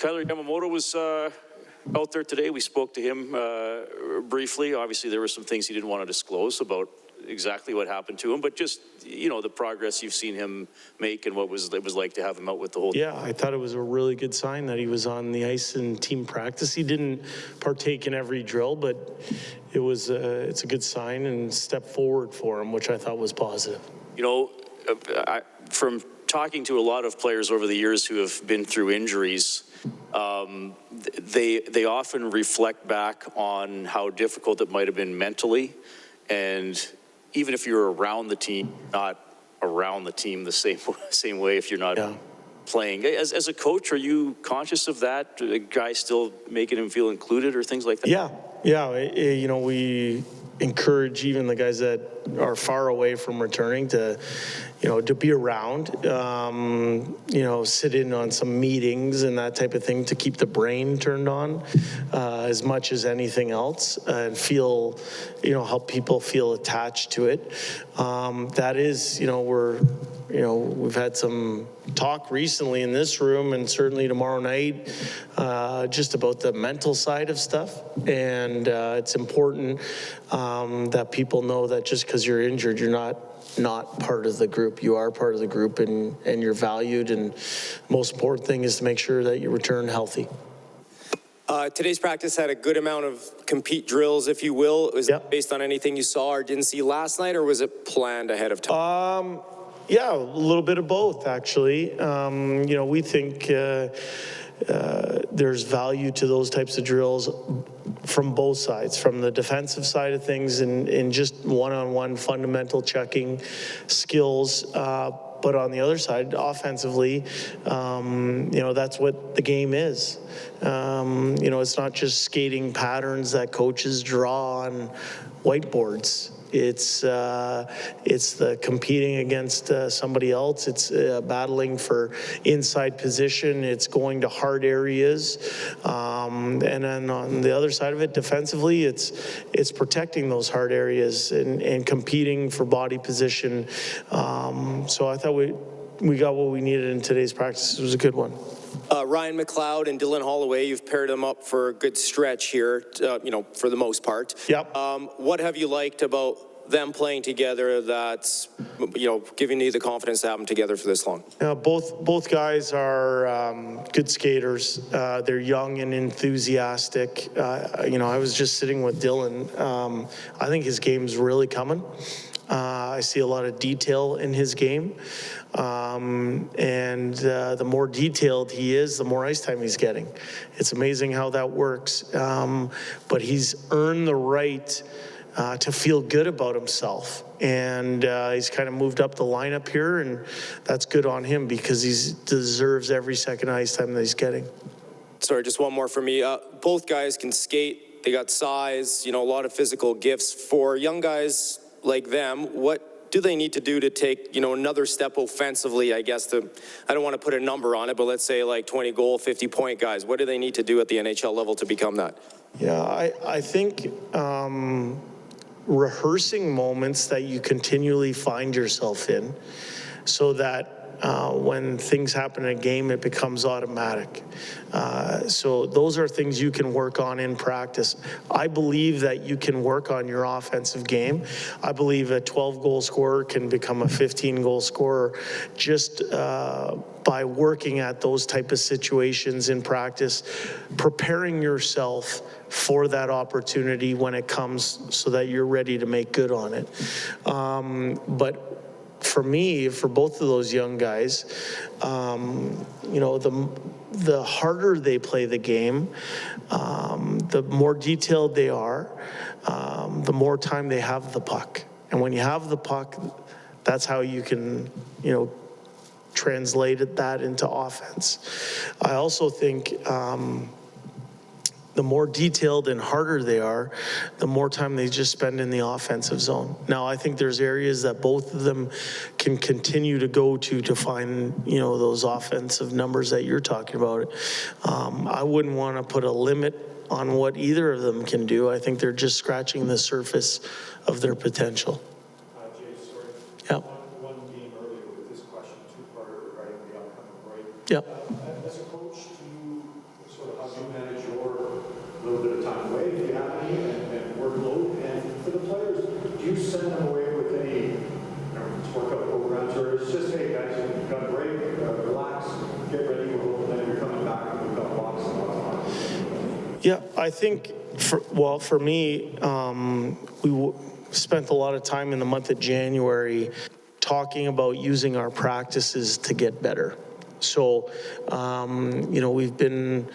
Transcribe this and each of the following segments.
Kyler Yamamoto was out there today. We spoke to him briefly. Obviously, there were some things he didn't want to disclose about exactly what happened to him, but just, you know, the progress you've seen him make and what it was like to have him out with the whole. Yeah, I thought it was a really good sign that he was on the ice in team practice. He didn't partake in every drill, but it's a good sign and step forward for him, which I thought was positive. You know, from talking to a lot of players over the years who have been through injuries, they often reflect back on how difficult it might have been mentally, and even if you're around the team, not around the team the same way if you're not playing. As a coach, are you conscious of that? A guy still making him feel included or things like that? Yeah. You know, we encourage even the guys that are far away from returning to, you know, to be around, you know, sit in on some meetings and that type of thing to keep the brain turned on as much as anything else, and feel, you know, help people feel attached to it. That is, you know, we've had some talk recently in this room and certainly tomorrow night just about the mental side of stuff. And it's important that people know that just because you're injured, you're not part of the group. You are part of the group, and you're valued. And most important thing is to make sure that you return healthy. Today's practice had a good amount of compete drills, if you will. Was it based on anything you saw or didn't see last night, or was it planned ahead of time? Yeah, a little bit of both, actually. You know, we think there's value to those types of drills from both sides, from the defensive side of things and just one-on-one fundamental checking skills. But on the other side, offensively, you know, that's what the game is. You know, it's not just skating patterns that coaches draw on whiteboards. It's the competing against somebody else. It's battling for inside position. It's going to hard areas. And then on the other side of it, defensively, it's protecting those hard areas and competing for body position. So I thought we got what we needed in today's practice. It was a good one. Ryan McLeod and Dylan Holloway, you've paired them up for a good stretch here, you know, for the most part. Yep. What have you liked about them playing together that's, you know, giving you the confidence to have them together for this long? Both guys are good skaters. They're young and enthusiastic. You know, I was just sitting with Dylan. I think his game's really coming. I see a lot of detail in his game. And the more detailed he is, the more ice time he's getting. It's amazing how that works. But he's earned the right to feel good about himself. And he's kind of moved up the lineup here, and that's good on him because he deserves every second ice time that he's getting. Sorry, just one more for me. Both guys can skate. They got size, you know, a lot of physical gifts. For young guys like them, what do they need to do to take, you know, another step offensively, I guess, I don't want to put a number on it, but let's say like 20 goal, 50 point guys. What do they need to do at the NHL level to become that? Yeah, I think rehearsing moments that you continually find yourself in so that when things happen in a game, it becomes automatic. So those are things you can work on in practice. I believe that you can work on your offensive game. I believe a 12-goal scorer can become a 15-goal scorer just by working at those type of situations in practice, preparing yourself for that opportunity when it comes so that you're ready to make good on it. But for me, for both of those young guys, you know, the harder they play the game, the more detailed they are, the more time they have the puck. And when you have the puck, that's how you can, you know, translate that into offense. I also think the more detailed and harder they are, the more time they just spend in the offensive zone. Now, I think there's areas that both of them can continue to go to find, you know, those offensive numbers that you're talking about. I wouldn't want to put a limit on what either of them can do. I think they're just scratching the surface of their potential. Jay, sorry. Yeah. One game earlier with this question, two-parter regarding the upcoming break. Yeah. As a coach, do you happening and workload. And for the players, do you send them away with any workout programs, or it's just, hey guys, you've got a break, relax, get ready, and then you're coming back and we've got lots and lots of. Yeah, I think, for me, we spent a lot of time in the month of January talking about using our practices to get better. So, we've been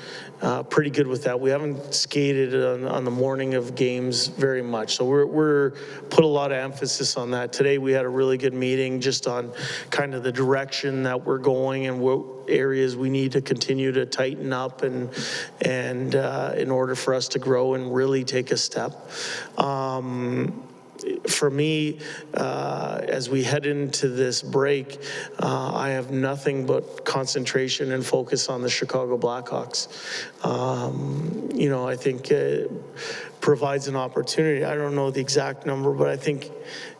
pretty good with that. We haven't skated on the morning of games very much. So we're put a lot of emphasis on that. Today we had a really good meeting just on kind of the direction that we're going and what areas we need to continue to tighten up and in order for us to grow and really take a step. For me, as we head into this break, I have nothing but concentration and focus on the Chicago Blackhawks. I think it provides an opportunity. I don't know the exact number, but I think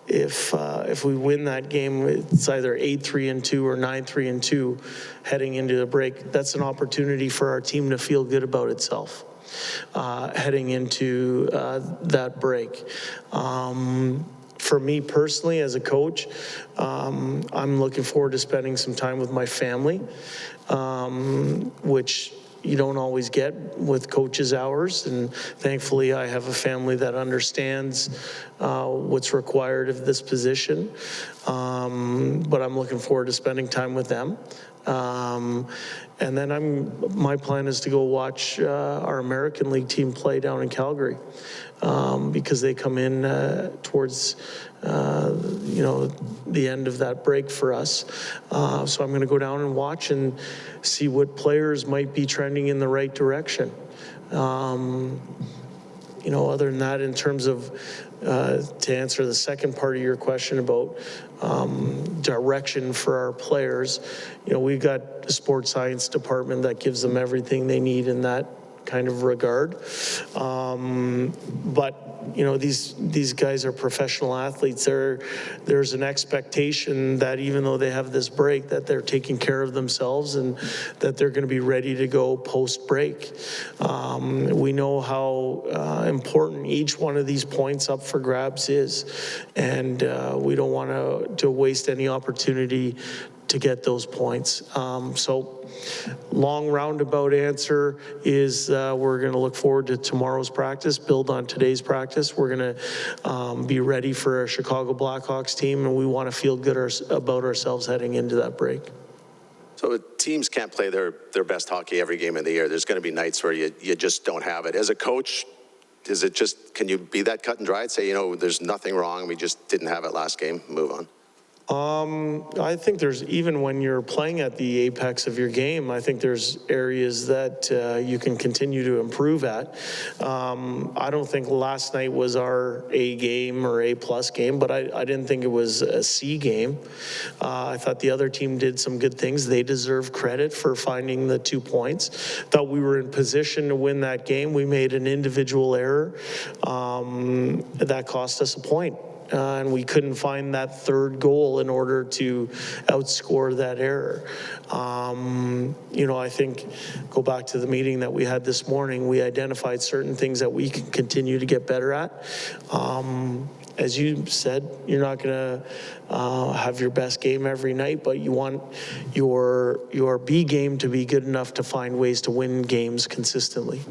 if we win that game, it's either 8-3-2 or 9-3-2 heading into the break. That's an opportunity for our team to feel good about itself. Heading into that break. For me personally, as a coach, I'm looking forward to spending some time with my family, which you don't always get with coaches' hours. And thankfully, I have a family that understands what's required of this position. But I'm looking forward to spending time with them. And then my plan is to go watch our American League team play down in Calgary because they come in towards the end of that break for us. So I'm going to go down and watch and see what players might be trending in the right direction. Other than that, in terms of to answer the second part of your question about direction for our players, we've got a sports science department that gives them everything they need in that kind of regard. But these guys are professional athletes. There's an expectation that even though they have this break, that they're taking care of themselves and that they're going to be ready to go post-break. We know how important each one of these points up for grabs is, and we don't want to waste any opportunity to get those points. So long roundabout answer is we're going to look forward to tomorrow's practice, build on today's practice. We're going to be ready for a Chicago Blackhawks team, and we want to feel good about ourselves heading into that break. So teams can't play their best hockey every game of the year. There's going to be nights where you just don't have it. As a coach, is it just, can you be that cut and dry and say, there's nothing wrong, we just didn't have it last game, move on? I think there's, even when you're playing at the apex of your game, I think there's areas that you can continue to improve at. I don't think last night was our A game or A+ game, but I didn't think it was a C game. I thought the other team did some good things. They deserve credit for finding the 2 points. Thought we were in position to win that game. We made an individual error that cost us a point. And we couldn't find that third goal in order to outscore that error. I think, go back to the meeting that we had this morning, we identified certain things that we can continue to get better at. As you said, you're not going to have your best game every night, but you want your B game to be good enough to find ways to win games consistently.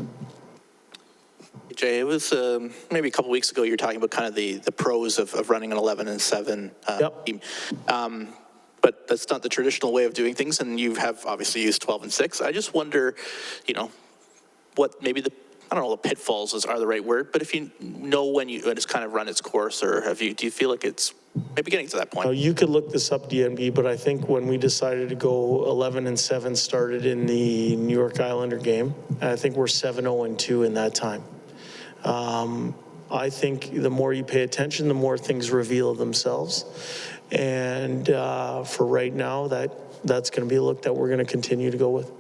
Jay, it was maybe a couple weeks ago, you were talking about kind of the pros of running an 11-7 team. But that's not the traditional way of doing things, and you have obviously used 12-6. I just wonder, what maybe I don't know, the pitfalls are the right word, but if you know when it's kind of run its course, or do you feel like it's maybe getting to that point? You could look this up, DNB, but I think when we decided to go 11-7 started in the New York Islander game. I think we're 7-0-2 in that time. I think the more you pay attention, the more things reveal themselves. And for right now, that's going to be a look that we're going to continue to go with.